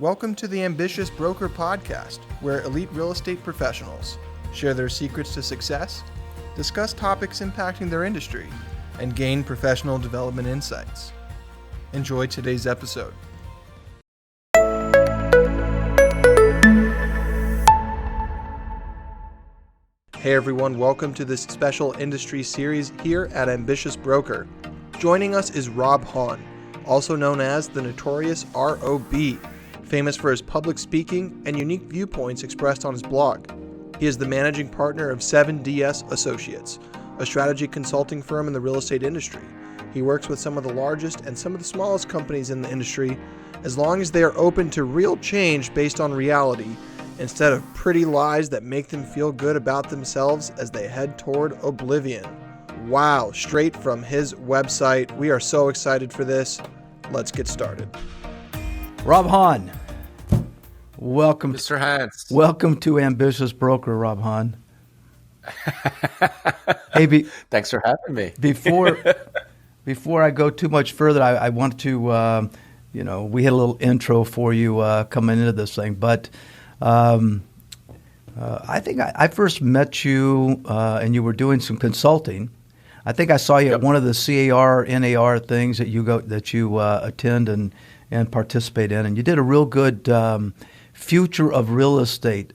Welcome to the Ambitious Broker Podcast, where elite real estate professionals share their secrets to success, discuss topics impacting their industry, and gain professional development insights. Enjoy today's episode. Hey everyone, welcome to this special industry series here at Ambitious Broker. Joining us is Rob Hahn, also known as the notorious ROB, famous for his public speaking and unique viewpoints expressed on his blog. He is the managing partner of 7DS Associates, a strategy consulting firm in the real estate industry. He works with some of the largest and some of the smallest companies in the industry, as long as they are open to real change based on reality, instead of pretty lies that make them feel good about themselves as they head toward oblivion. Wow, straight from his website. We are so excited for this. Let's get started. Rob Hahn, welcome. Mr. Hans. Welcome to Ambitious Broker, Rob Hahn. Hey, thanks for having me. Before I go too much further, I want to, we had a little intro for you coming into this thing, but I think I first met you and you were doing some consulting. I think I saw you at one of the CAR, NAR things that you attend and participate in, and you did a real good future of real estate.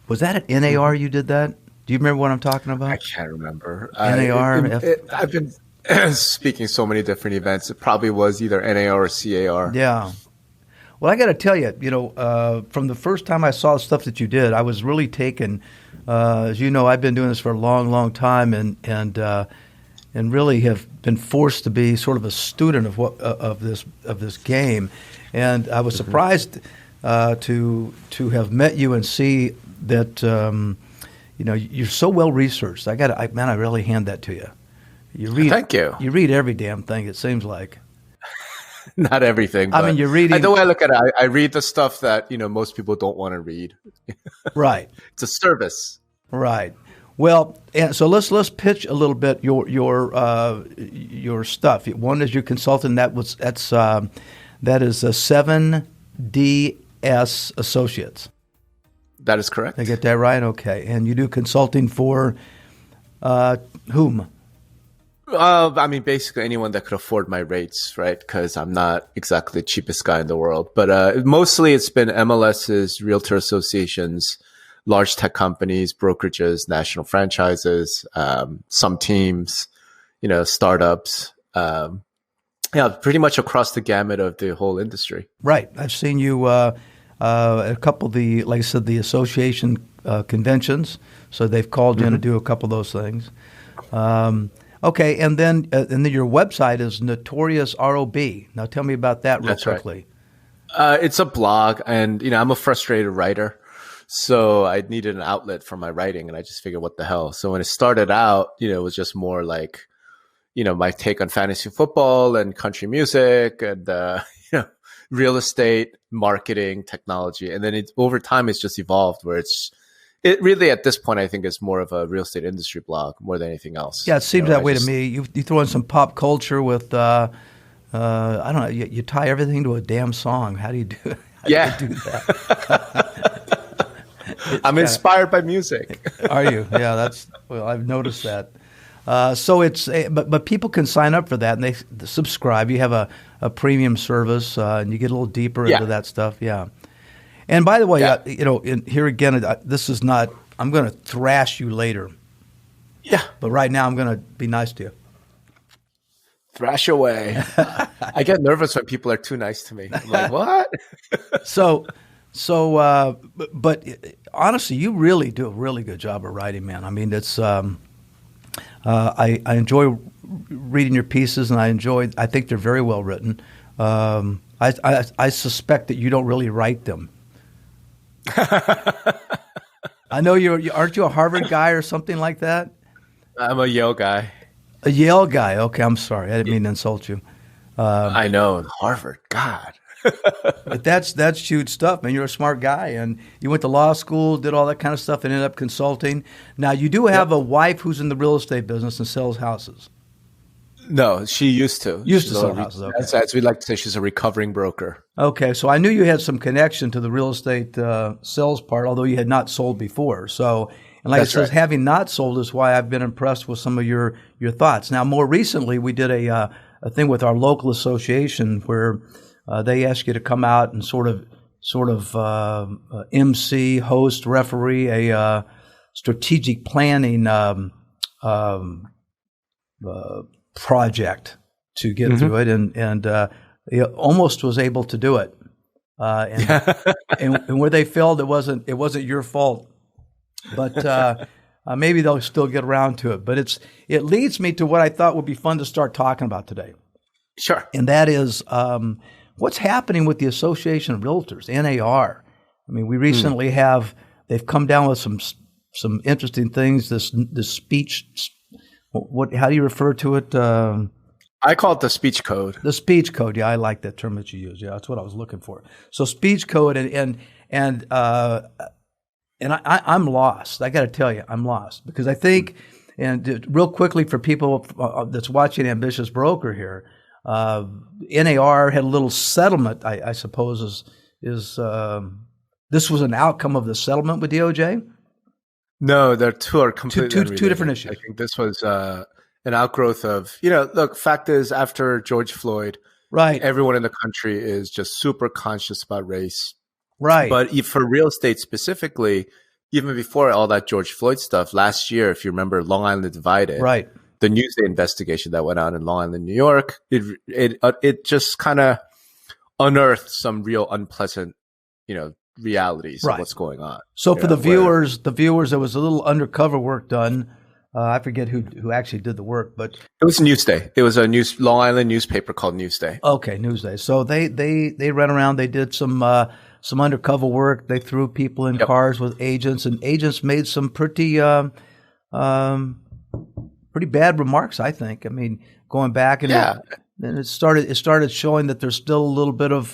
Was that at NAR you did that? Do you remember what I'm talking about? I can't remember. NAR? I've been speaking so many different events. It probably was either NAR or CAR. Yeah. Well, I got to tell you, from the first time I saw the stuff that you did, I was really taken. As you know, I've been doing this for a long, long time, and really have been forced to be sort of a student of this game. And I was surprised to have met you and see that you're so well researched. I really hand that to you. Thank you. You read every damn thing, it seems like. Not everything. I mean, you're reading. The way I look at it, I read the stuff that most people don't want to read. Right. It's a service. Right. Well, and so let's pitch a little bit your stuff. One is your consultant. That is 7DS Associates. That is correct. Did I get that right? Okay. And you do consulting for whom? Basically anyone that could afford my rates, right? Because I'm not exactly the cheapest guy in the world. But mostly it's been MLSs, realtor associations, large tech companies, brokerages, national franchises, some teams, startups. Pretty much across the gamut of the whole industry. Right. I've seen you at a couple of like I said, the association conventions. So they've called you in to do a couple of those things. Okay, and then your website is Notorious ROB. Now tell me about that real quickly. Right. It's a blog, and I'm a frustrated writer, so I needed an outlet for my writing, and I just figured, what the hell? So when it started out, it was just more like, my take on fantasy football and country music and real estate, marketing, technology, and then over time it's just evolved where it really, at this point, I think it's more of a real estate industry blog more than anything else. Yeah, it seems that way to me. You throw in some pop culture with, I don't know, you tie everything to a damn song. How do you do it? How do you do that? I'm inspired by music. Are you? Yeah, I've noticed that. So it's, but people can sign up for that and they subscribe. You have a premium service and you get a little deeper into that stuff. Yeah. And by the way, here again, this is not, I'm going to thrash you later. Yeah. But right now, I'm going to be nice to you. Thrash away. I get nervous when people are too nice to me. I'm like, what? But honestly, you really do a really good job of writing, man. I mean, it's, I enjoy reading your pieces, and I think they're very well written. I suspect that you don't really write them. I know aren't you a Harvard guy or something like that? I'm a Yale guy. A Yale guy. Okay, I'm sorry. I didn't mean to insult you. I know. Harvard. God. But that's huge stuff, man. You're a smart guy, and you went to law school, did all that kind of stuff, and ended up consulting. Now, you do have a wife who's in the real estate business and sells houses. No, she used to. Used to She's sell a houses. Okay. as we like to say, she's a recovering broker. Okay, so I knew you had some connection to the real estate sales part, although you had not sold before. So, and like That's I said, right. having not sold is why I've been impressed with some of your thoughts. Now, more recently, we did a thing with our local association where they asked you to come out and sort of MC, host, referee a strategic planning project to get through it, and he almost was able to do it. And where they failed, it wasn't your fault, but maybe they'll still get around to it. But it leads me to what I thought would be fun to start talking about today. Sure. And that is what's happening with the Association of Realtors, NAR. I mean, we recently they've come down with some interesting things. This speech, how do you refer to it? I call it the speech code. The speech code. Yeah, I like that term that you use. Yeah, that's what I was looking for. So speech code and I'm lost. I got to tell you, I'm lost because I think, and real quickly for people that's watching Ambitious Broker here, NAR had a little settlement. I suppose is this was an outcome of the settlement with DOJ. No, they're two completely two different issues. I think this was an outgrowth of, look, fact is, after George Floyd, right, everyone in the country is just super conscious about race. Right. But for real estate specifically, even before all that George Floyd stuff, last year, if you remember, Long Island Divided, right, the Newsday investigation that went on in Long Island, New York, it just kind of unearthed some real unpleasant, realities of what's going on. So for the viewers, there was a little undercover work done. I forget who actually did the work, but it was Newsday. It was a Long Island newspaper called Newsday. Okay, Newsday. So they ran around. They did some undercover work. They threw people in cars with agents, and agents made some pretty bad remarks, I think. I mean, going back and it started showing that there's still a little bit of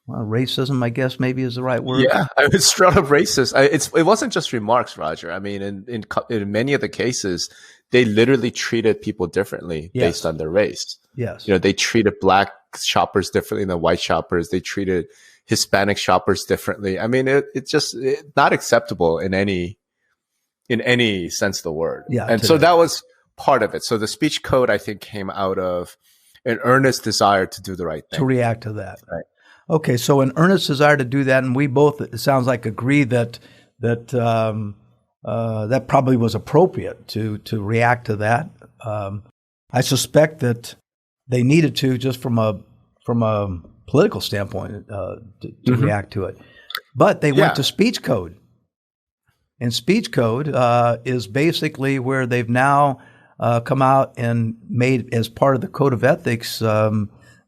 racism, I guess maybe is the right word. Yeah, it was straight up racist. It wasn't just remarks, Roger. I mean, in many of the cases, they literally treated people differently based on their race. Yes. They treated black shoppers differently than white shoppers. They treated Hispanic shoppers differently. I mean, it's just not acceptable in any sense of the word. Yeah. And so that was part of it. So the speech code, I think, came out of an earnest desire to do the right thing. To react to that. Right. Okay, so an earnest desire to do that, and we both, it sounds like, agree that probably was appropriate to react to that. I suspect that they needed to, just from a political standpoint, to react to it. But they went to speech code, and speech code is basically where they've now come out and made, as part of the code of ethics,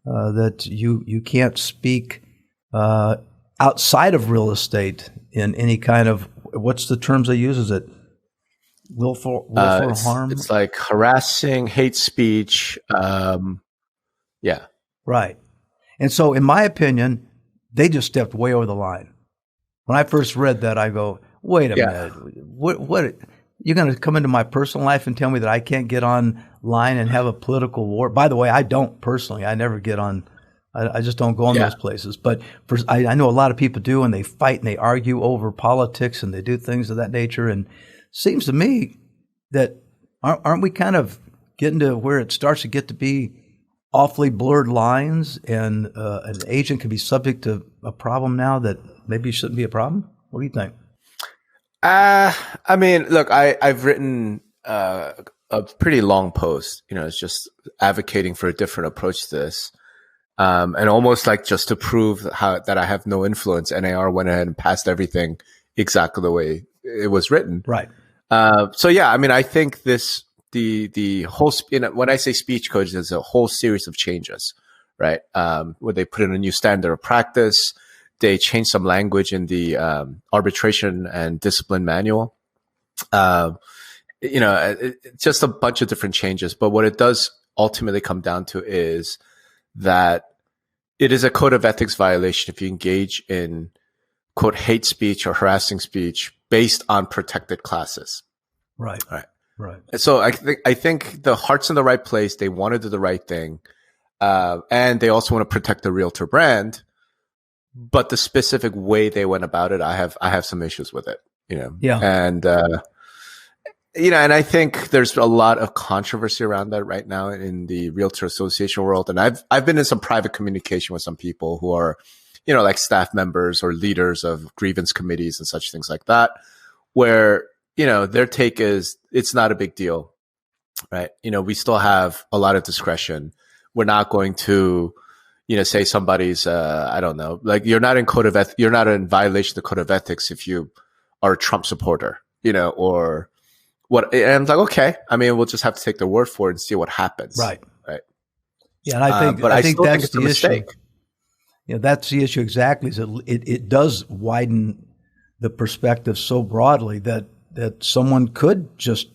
that you can't speak outside of real estate in any kind of, what's the terms they use? Is it willful harm? It's like harassing, hate speech. Right. And so, in my opinion, they just stepped way over the line. When I first read that, I go, wait a minute. What? You're going to come into my personal life and tell me that I can't get online and have a political war? By the way, I don't personally. I never get on. I just don't go on those places. But I know a lot of people do, and they fight and they argue over politics and they do things of that nature. And it seems to me that aren't we kind of getting to where it starts to get to be awfully blurred lines, and an agent can be subject to a problem now that maybe shouldn't be a problem? What do you think? I mean, look, I've written a pretty long post. It's just advocating for a different approach to this, and almost like just to prove that I have no influence. NAR went ahead and passed everything exactly the way it was written. Right. So yeah, I mean, I think the whole when I say speech code, there's a whole series of changes, right? Where they put in a new standard of practice. They changed some language in the arbitration and discipline manual. Just a bunch of different changes. But what it does ultimately come down to is that it is a code of ethics violation if you engage in, quote, hate speech or harassing speech based on protected classes. Right. Right. Right. So I think the heart's in the right place. They want to do the right thing, and they also want to protect the realtor brand. But the specific way they went about it, I have some issues with it. Yeah. And and I think there's a lot of controversy around that right now in the realtor association world. And I've been in some private communication with some people who are, like staff members or leaders of grievance committees and such things like that, where, their take is it's not a big deal, right? We still have a lot of discretion. We're not going to, say somebody's, I don't know, like you're not in violation of the code of ethics if you are a Trump supporter, or what. And I'm like, okay, I mean, we'll just have to take their word for it and see what happens. Right. Right. Yeah. And I think, but I think still that's it's a the issue. mistake. That's the issue exactly. Is it does widen the perspective so broadly that someone could just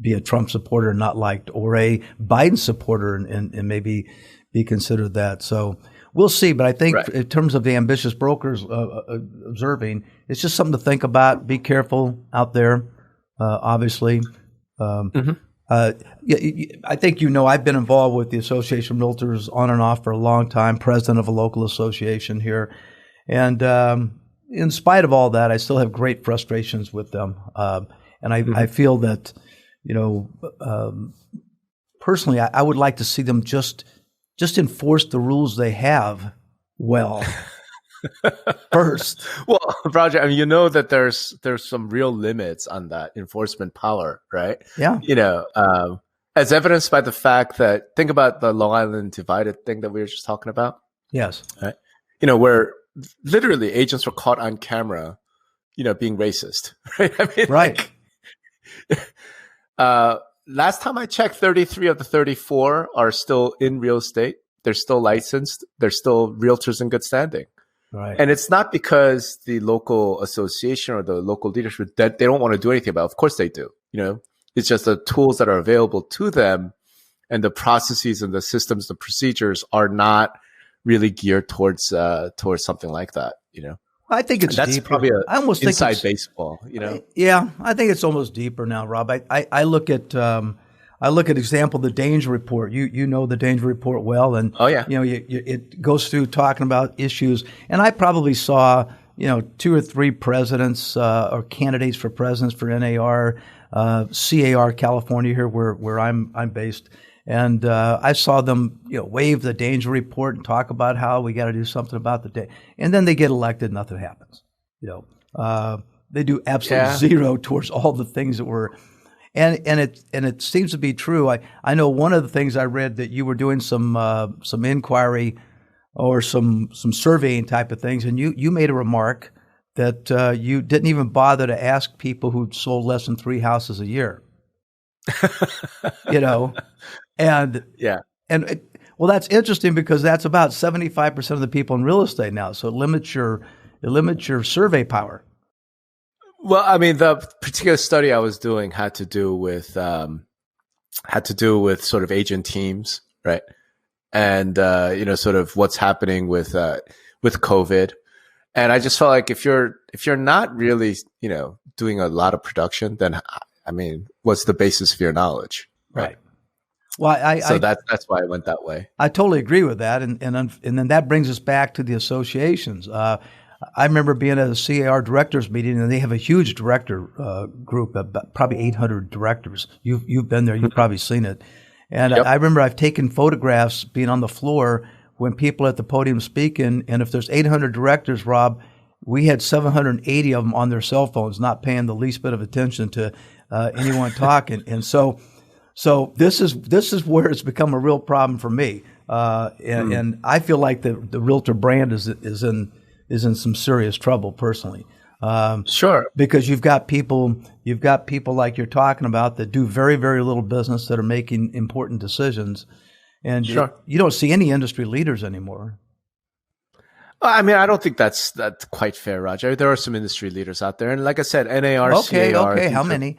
be a Trump supporter and not liked, or a Biden supporter and maybe be considered that. So we'll see. But I think Right. in terms of the ambitious brokers observing, it's just something to think about. Be careful out there, obviously. I think I've been involved with the Association of Realtors on and off for a long time, president of a local association here. And in spite of all that, I still have great frustrations with them. And I feel that, personally, I would like to see them just enforce the rules they have well first. Well, Roger, I mean, that there's some real limits on that enforcement power, right? Yeah. As evidenced by the fact that, think about the Long Island divided thing that we were just talking about. Yes. Right. Where literally agents were caught on camera, being racist, right? I mean, Right. Last time I checked, 33 of the 34 are still in real estate. They're still licensed. They're still realtors in good standing. Right. And it's not because the local association or the local leadership that they don't want to do anything about it. Of course they do. It's just the tools that are available to them and the processes and the systems, the procedures are not really geared towards something like that. I think it's that's deeper. probably I almost think inside baseball. Yeah, I think it's almost deeper now, Rob. I look at example the Danger Report. You know the Danger Report well, and oh yeah, it goes through talking about issues. And I probably saw 2 or 3 presidents or candidates for presidents for NAR, CAR California here where I'm based. And I saw them, wave the Danger Report and talk about how we got to do something about the day. And then they get elected, nothing happens. They do absolutely zero towards all the things that were, and it seems to be true. I know one of the things I read that you were doing some inquiry or some surveying type of things, and you made a remark that you didn't even bother to ask people who'd sold less than 3 houses a year. And yeah. And well, that's interesting because that's about 75% of the people in real estate now. So it limits your survey power. Well, I mean, the particular study I was doing had to do with sort of agent teams, right? And sort of what's happening with COVID. And I just felt like if you're not really, doing a lot of production, then I mean, what's the basis of your knowledge? Right. Well, that's why I went that way. I totally agree with that, and then that brings us back to the associations. I remember being at a CAR directors meeting, and they have a huge director group, probably 800 directors. You've been there, you've probably seen it, and Yep. I remember I've taken photographs being on the floor when people at the podium speaking, and if there's 800 directors, Rob, we had 780 of them on their cell phones, not paying the least bit of attention to anyone talking, and so. So this is where it's become a real problem for me, and I feel like the realtor brand is in some serious trouble personally. Sure, because you've got people like you're talking about that do very, very little business that are making important decisions, and sure. You don't see any industry leaders anymore. I mean, I don't think that's quite fair, Roger. There are some industry leaders out there, and like I said, NAR, Okay, CAR. how many?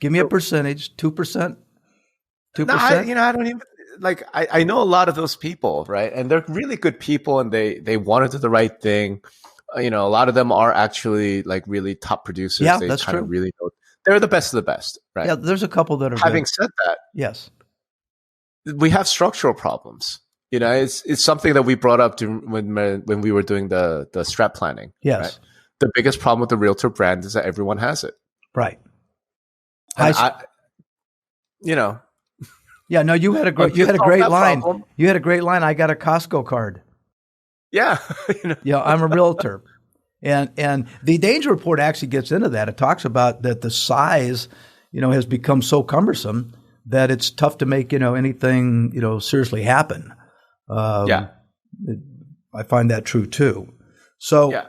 Give me a percentage. 2%. 2%? No, I don't even I know a lot of those people, right? And they're really good people, and they want to do the right thing. A lot of them are actually like really top producers. Yeah, they that's kind true. of really they're the best of the best, right? Yeah, there's a couple that are Having good. said that, Yes. we have structural problems. It's something that we brought up when we were doing the strat planning. Yes. Right? The biggest problem with the realtor brand is that everyone has it. Right. And Yeah, no, you had a great line. Problem. You had a great line. I got a Costco card. Yeah. Yeah, I'm a realtor. And the danger report actually gets into that. It talks about that the size, has become so cumbersome that it's tough to make, anything, seriously happen. I find that true too. So, yeah.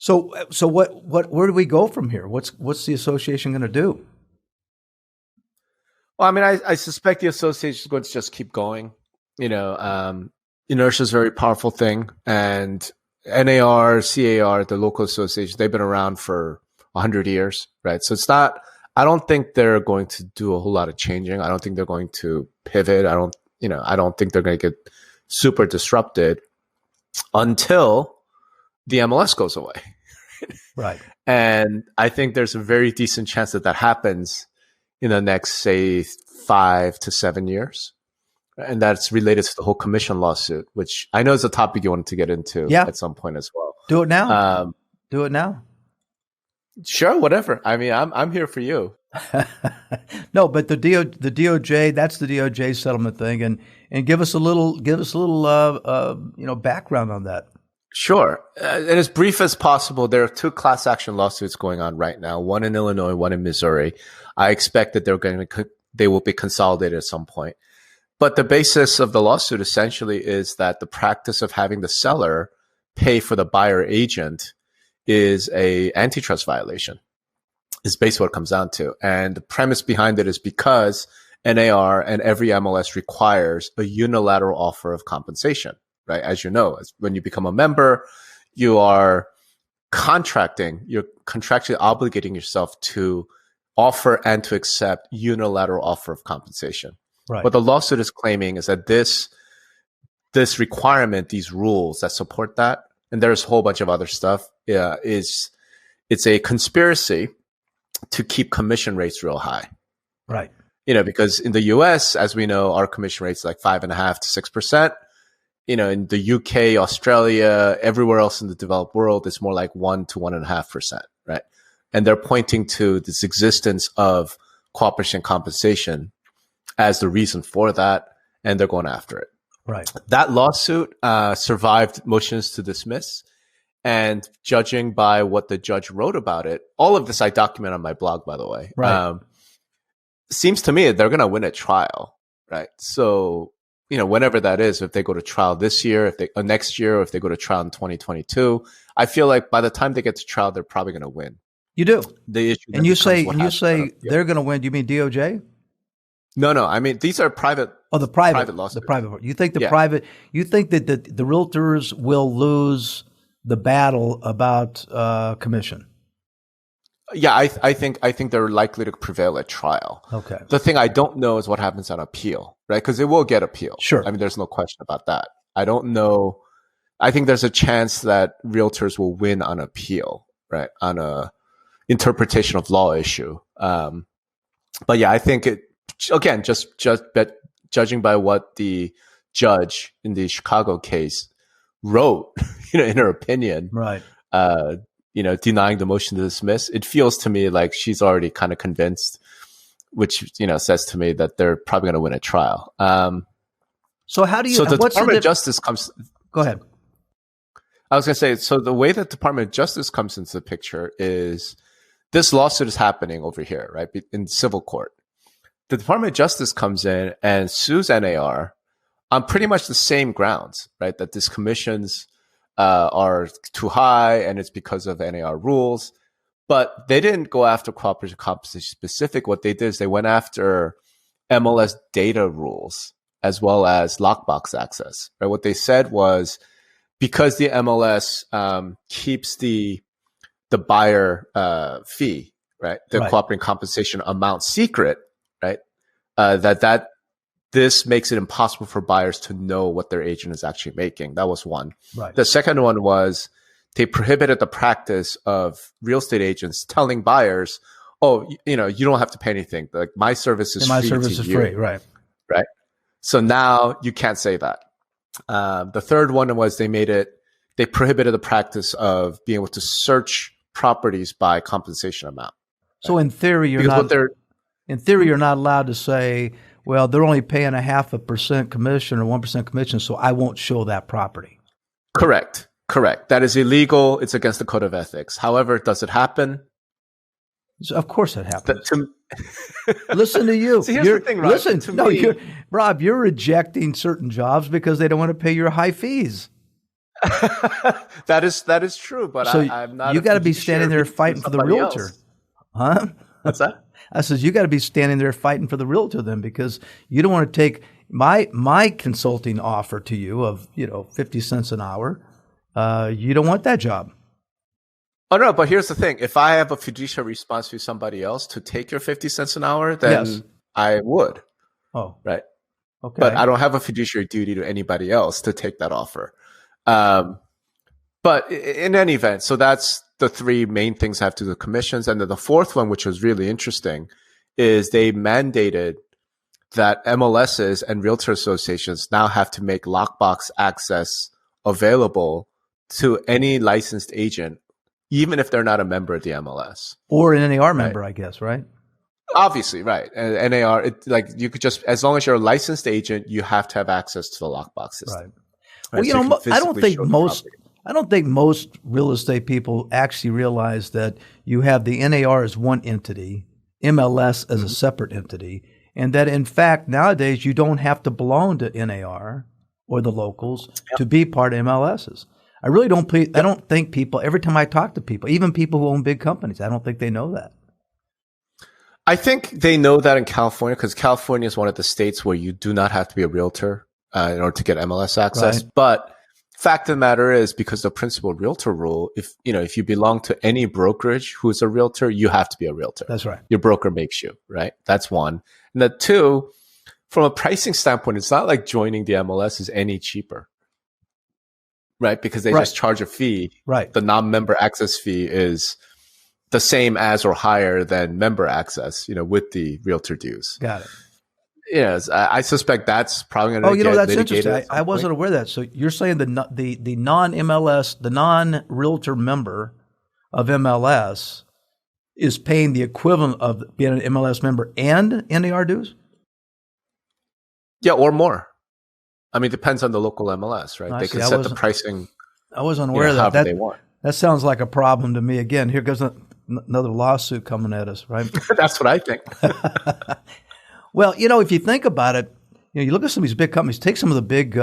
So where do we go from here? What's the association going to do? Well, I mean, I suspect the association is going to just keep going. Inertia is a very powerful thing, and NAR, CAR, the local association, they've been around for 100 years, right? So it's not. I don't think they're going to do a whole lot of changing. I don't think they're going to pivot. I don't think they're going to get super disrupted until the MLS goes away. Right. And I think there's a very decent chance that happens in the next, say, 5 to 7 years. And that's related to the whole commission lawsuit, which I know is a topic you wanted to get into at some point as well. Do it now. Do it now. Sure, whatever. I mean, I'm here for you. No, but the DOJ, that's the DOJ settlement thing, and give us a little background on that. Sure. And as brief as possible, there are 2 class action lawsuits going on right now, one in Illinois, one in Missouri. I expect that they will be consolidated at some point. But the basis of the lawsuit essentially is that the practice of having the seller pay for the buyer agent is a antitrust violation, is basically what it comes down to. And the premise behind it is because NAR and every MLS requires a unilateral offer of compensation, right? As you know, when you become a member, you are you're contractually obligating yourself to offer and to accept unilateral offer of compensation. Right. What the lawsuit is claiming is that this requirement, these rules that support that, and there's a whole bunch of other stuff, it's a conspiracy to keep commission rates real high. Right. Because in the US, as we know, our commission rates like 5.5% to 6%. In the UK, Australia, everywhere else in the developed world, it's more like 1 to 1.5%, right? And they're pointing to this existence of cooperation compensation as the reason for that, and they're going after it. Right. That lawsuit survived motions to dismiss, and judging by what the judge wrote about it, all of this I document on my blog, by the way. Right. Seems to me they're going to win a trial, right? So, whenever that is, if they go to trial this year, if they next year, or if they go to trial in 2022, I feel like by the time they get to trial, they're probably going to win. You do. The issue. And you say they're going to win. Do you mean DOJ? No. I mean, these are private. Oh, the private lawsuits. The private. You think private? You think that the realtors will lose the battle about commission? Yeah, I think they're likely to prevail at trial. Okay. The thing I don't know is what happens on appeal, right? Because it will get appealed. Sure. I mean, there's no question about that. I don't know. I think there's a chance that realtors will win on appeal, right? On a interpretation of law issue. But yeah, I think it, again, just judging by what the judge in the Chicago case wrote, in her opinion, right. Denying the motion to dismiss, it feels to me like she's already kind of convinced, which, says to me that they're probably going to win a trial. So how do you, so the Department of Justice comes. Go ahead. I was going to say, so the way that Department of Justice comes into the picture is this lawsuit is happening over here, right? In civil court. The Department of Justice comes in and sues NAR on pretty much the same grounds, right? That these commissions are too high and it's because of NAR rules. But they didn't go after cooperative compensation specific. What they did is they went after MLS data rules as well as lockbox access, right? What they said was because the MLS keeps the buyer fee, right? The cooperating compensation amount secret, right? That this makes it impossible for buyers to know what their agent is actually making. That was one. Right. The second one was they prohibited the practice of real estate agents telling buyers, oh, you don't have to pay anything. Like my service is My free service to is you, free, right? right? So now you can't say that. The third one was they prohibited the practice of being able to search properties by compensation amount. So in theory, you're not allowed to say, well, they're only paying 0.5% commission or 1% commission, so I won't show that property. Correct. That is illegal. It's against the code of ethics. However, does it happen? So of course it happens. Listen to you. See, here's the thing, Rob. Listen, Rob, you're rejecting certain jobs because they don't want to pay your high fees. That is true, but so I'm not. You got to be standing there fighting for the realtor, else. huh? What's that? I says you got to be standing there fighting for the realtor then, because you don't want to take my consulting offer to you of 50 cents an hour. You don't want that job. Oh no, but here's the thing: if I have a fiduciary response to somebody else to take your 50 cents an hour, then yes. I would. Oh, right. Okay, but I don't have a fiduciary duty to anybody else to take that offer. But in any event, so that's the three main things I have to do: the commissions, and then the fourth one, which was really interesting, is they mandated that MLSs and realtor associations now have to make lockbox access available to any licensed agent, even if they're not a member of the MLS or an NAR member, I guess, right? Obviously, right. And NAR, you could just, as long as you're a licensed agent, you have to have access to the lockbox system. Right. Well, I don't think most real estate people actually realize that you have the NAR as one entity, MLS as a separate entity, and that in fact nowadays you don't have to belong to NAR or the locals to be part of MLSs. I really don't. I don't think people. Every time I talk to people, even people who own big companies, I don't think they know that. I think they know that in California, because California is one of the states where you do not have to be a realtor in order to get MLS access. Right. But fact of the matter is, because the principal realtor rule, if you belong to any brokerage who is a realtor, you have to be a realtor. That's right. Your broker makes you, right? That's one. And the two, from a pricing standpoint, it's not like joining the MLS is any cheaper. Right, because they just charge a fee. Right. The non-member access fee is the same as or higher than member access, with the realtor dues. Got it. Yes, I suspect that's probably going to get that's litigated. Interesting. I wasn't aware of that. So you're saying the non-MLS, the non-realtor member of MLS is paying the equivalent of being an MLS member and NAR dues? Yeah, or more. I mean, it depends on the local MLS, right? They can set the pricing. I wasn't aware of that. They want. That sounds like a problem to me. Again, here goes another lawsuit coming at us, right? That's what I think. Well, if you think about it, you look at some of these big companies. Take some of the big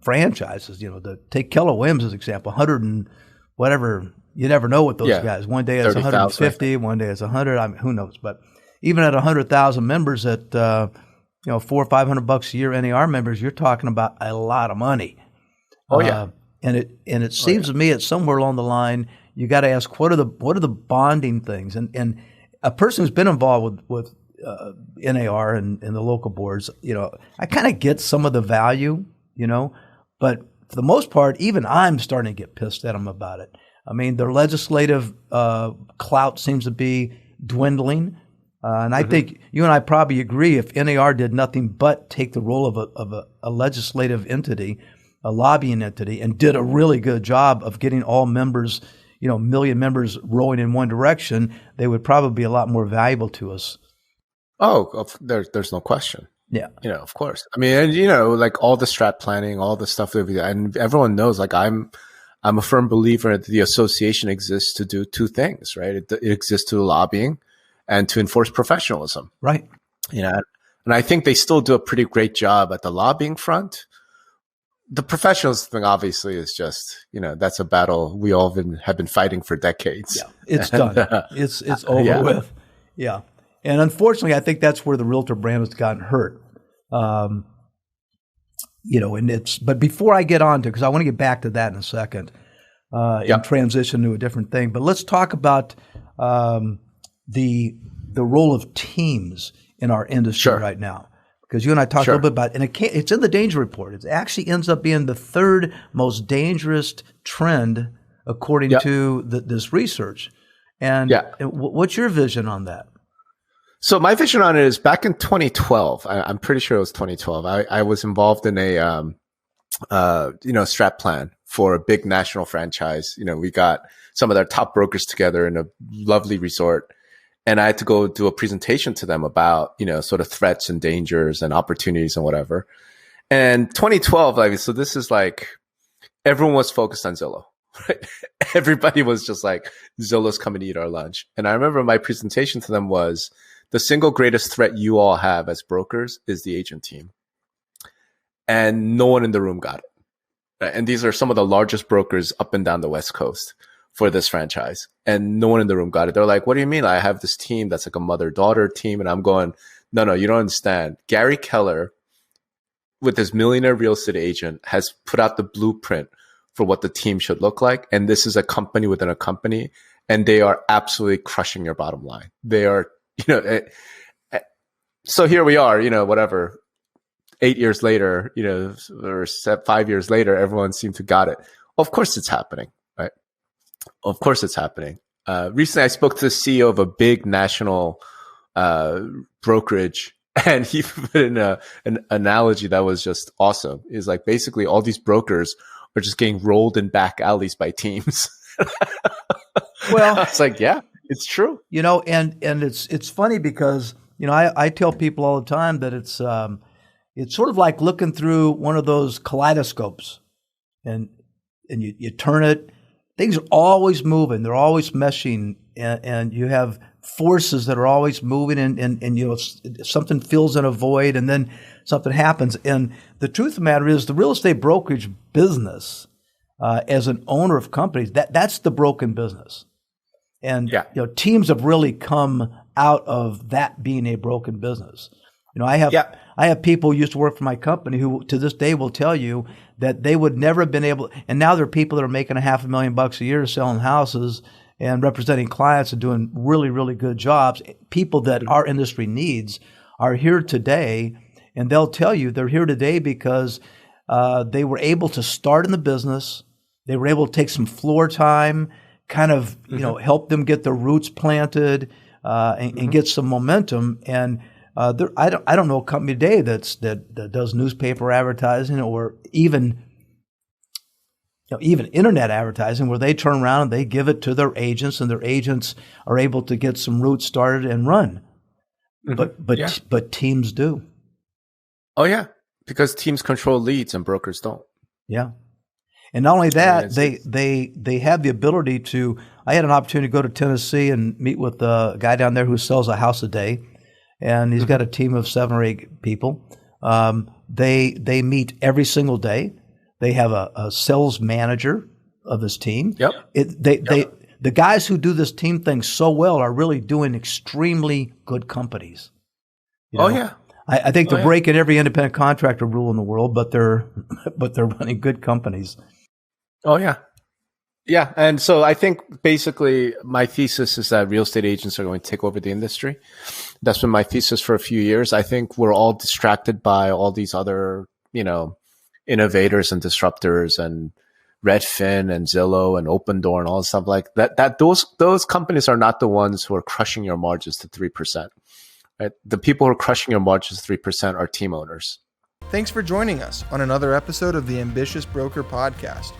franchises. Take Keller Williams as an example. 100 and whatever. You never know what those guys. One day it's 150. One day it's 100. I mean, who knows? But even at 100,000 members, at $400 or $500 a year NAR members, you're talking about a lot of money. Oh yeah. And it seems to me it's somewhere along the line you got to ask what are the bonding things, and a person who's been involved with NAR and the local boards, I kind of get some of the value, but for the most part, even I'm starting to get pissed at them about it. I mean, their legislative clout seems to be dwindling. And I think you and I probably agree, if NAR did nothing but take the role of a legislative entity, a lobbying entity, and did a really good job of getting all members, million members rowing in one direction, they would probably be a lot more valuable to us. Oh, there's no question. Yeah. Of course. I mean, and, like all the strat planning, all the stuff that and everyone knows, like I'm a firm believer that the association exists to do two things, right? It exists to do lobbying and to enforce professionalism. Right. And I think they still do a pretty great job at the lobbying front. The professionals thing obviously is just, that's a battle we all have been fighting for decades. Yeah, it's done. It's over with. Yeah. And unfortunately, I think that's where the realtor brand has gotten hurt. But before I get on to, because I want to get back to that in a second, and transition to a different thing. But let's talk about the role of teams in our industry right now. Because you and I talked a little bit about, and it's in the danger report. It actually ends up being the third most dangerous trend according to this research. And what's your vision on that? So my vision on it is back in 2012. I'm pretty sure it was 2012. I was involved in a strat plan for a big national franchise. We got some of their top brokers together in a lovely resort, and I had to go do a presentation to them about sort of threats and dangers and opportunities and whatever. And 2012, so this is like everyone was focused on Zillow. Right? Everybody was just like, Zillow's coming to eat our lunch. And I remember my presentation to them was, the single greatest threat you all have as brokers is the agent team. And no one in the room got it. Right? And these are some of the largest brokers up and down the West Coast for this franchise. And no one in the room got it. They're like, what do you mean? I have this team that's like a mother-daughter team. And I'm going, no, you don't understand. Gary Keller, with his millionaire real estate agent, has put out the blueprint for what the team should look like. And this is a company within a company. And they are absolutely crushing your bottom line. They are, so here we are, whatever, 8 years later, or 5 years later, everyone seemed to got it. Of course it's happening, right? Of course it's happening. Recently I spoke to the CEO of a big national brokerage, and he put in an analogy that was just awesome. Is like basically all these brokers are just getting rolled in back alleys by teams. Well, it's like, yeah, it's true. And it's funny because, I tell people all the time that it's sort of like looking through one of those kaleidoscopes, and you turn it, things are always moving, they're always meshing, and you have forces that are always moving, and something fills in a void, and then something happens. And the truth of the matter is, the real estate brokerage business, as an owner of companies, that's the broken business. And teams have really come out of that being a broken business. I have people who used to work for my company who to this day will tell you that they would never have been able, and now there are people that are making $500,000 a year selling houses and representing clients and doing really, really good jobs. People that our industry needs are here today, and they'll tell you they're here today because they were able to start in the business. They were able to take some floor time, kind of, help them get their roots planted and get some momentum. And I don't know a company today that does newspaper advertising or even internet advertising where they turn around and they give it to their agents, and their agents are able to get some roots started and run. But teams do. Oh yeah, because teams control leads and brokers don't. Yeah. And not only that, they have the ability to. I had an opportunity to go to Tennessee and meet with a guy down there who sells a house a day, and he's got a team of 7 or 8 people. They meet every single day. They have a sales manager of this team. Yep. The guys who do this team thing so well are really doing extremely good companies. Oh yeah. I think they're breaking every independent contractor rule in the world, but they're running good companies. Oh yeah. Yeah. And so I think basically my thesis is that real estate agents are going to take over the industry. That's been my thesis for a few years. I think we're all distracted by all these other, innovators and disruptors and Redfin and Zillow and Opendoor and all this stuff like that. Those companies are not the ones who are crushing your margins to 3%. Right? The people who are crushing your margins 3% are team owners. Thanks for joining us on another episode of the Ambitious Broker Podcast,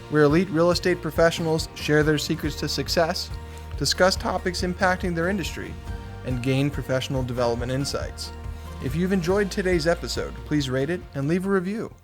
where elite real estate professionals share their secrets to success, discuss topics impacting their industry, and gain professional development insights. If you've enjoyed today's episode, please rate it and leave a review.